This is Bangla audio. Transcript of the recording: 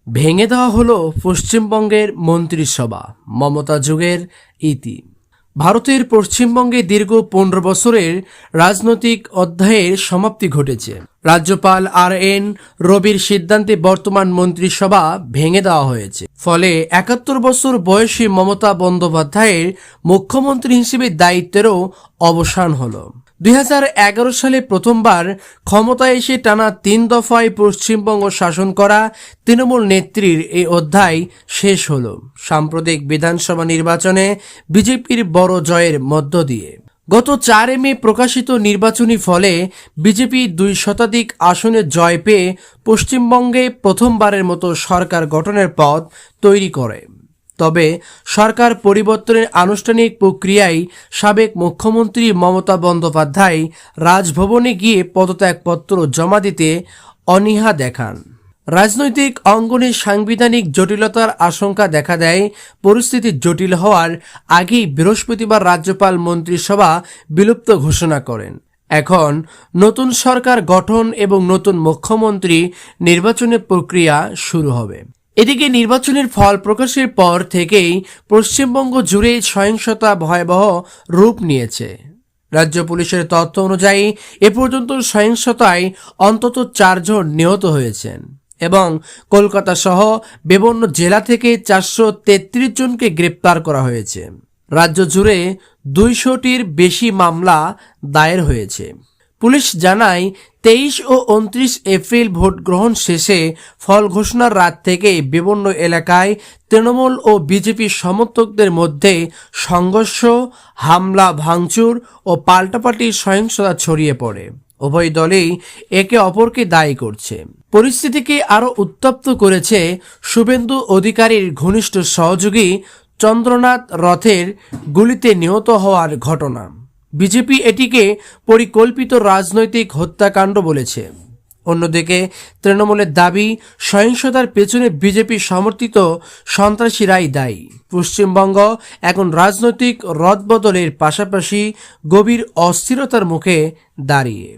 ভেঙে দেওয়া হলো পশ্চিমবঙ্গের মন্ত্রিসভা, মমতা যুগের ইতি। ভারতের পশ্চিমবঙ্গে দীর্ঘ 15 বছরের রাজনৈতিক অধ্যায়ের সমাপ্তি ঘটেছে। রাজ্যপাল আর.এন. রবির সিদ্ধান্তে বর্তমান মন্ত্রিসভা ভেঙে দেওয়া হয়েছে। ফলে 71 বছর বয়সী মমতা বন্দ্যোপাধ্যায়ের মুখ্যমন্ত্রী হিসেবে দায়িত্বেরও অবসান হলো। 2011 সালে প্রথমবার ক্ষমতায় এসে টানা 3 দফায় পশ্চিমবঙ্গ শাসন করা তৃণমূল নেত্রীর এই অধ্যায় শেষ হল সাম্প্রতিক বিধানসভা নির্বাচনে বিজেপির বড় জয়ের মধ্য দিয়ে। গত 4 মে প্রকাশিত নির্বাচনী ফলে বিজেপি 2 শতাধিক আসনে জয় পেয়ে পশ্চিমবঙ্গে প্রথমবারের মতো সরকার গঠনের পথ তৈরি করে। তবে সরকার পরিবর্তনের আনুষ্ঠানিক প্রক্রিয়ায় সাবেক মুখ্যমন্ত্রী মমতা বন্দ্যোপাধ্যায় রাজভবনে গিয়ে পদত্যাগপত্র জমা দিতে অনীহা দেখান। রাজনৈতিক অঙ্গনে সাংবিধানিক জটিলতার আশঙ্কা দেখা দেয়। পরিস্থিতি জটিল হওয়ার আগেই বৃহস্পতিবার রাজ্যপাল মন্ত্রিসভা বিলুপ্ত ঘোষণা করেন। এখন নতুন সরকার গঠন এবং নতুন মুখ্যমন্ত্রী নির্বাচনের প্রক্রিয়া শুরু হবে। এদিকে নির্বাচনের ফল প্রকাশের পর থেকেই পশ্চিমবঙ্গ জুড়ে সহিংসতা ভয়াবহ রূপ নিয়েছে। রাজ্য পুলিশের তথ্য অনুযায়ী এ পর্যন্ত সহিংসতায় অন্তত 4 জন নিহত হয়েছেন এবং কলকাতা সহ বিভিন্ন জেলা থেকে 433 জনকে গ্রেপ্তার করা হয়েছে। রাজ্য জুড়ে 200টির বেশি মামলা দায়ের হয়েছে। পুলিশ জানায় 23 ও 29 এপ্রিল ভোট গ্রহণ শেষে ফল ঘোষণার রাত থেকে বিভিন্ন এলাকায় তৃণমূল ও বিজেপি সমর্থকদের মধ্যে সংঘর্ষ, হামলা, ভাঙচুর ও পাল্টাপাল্টি সহিংসতা ছড়িয়ে পড়ে। উভয় দলই একে অপরকে দায়ী করছে। পরিস্থিতিকে আরও উত্তপ্ত করেছে শুভেন্দু অধিকারীর ঘনিষ্ঠ সহযোগী চন্দ্রনাথ রথের গুলিতে নিহত হওয়ার ঘটনা। বিজেপি এটিকে পরিকল্পিত রাজনৈতিক হত্যাকাণ্ড বলেছে। অন্যদিকে তৃণমূলের দাবি সহিংসতার পেছনে বিজেপি সমর্থিত সন্ত্রাসীরাই দায়ী। পশ্চিমবঙ্গ এখন রাজনৈতিক রদবদলের পাশাপাশি গভীর অস্থিরতার মুখে দাঁড়িয়ে।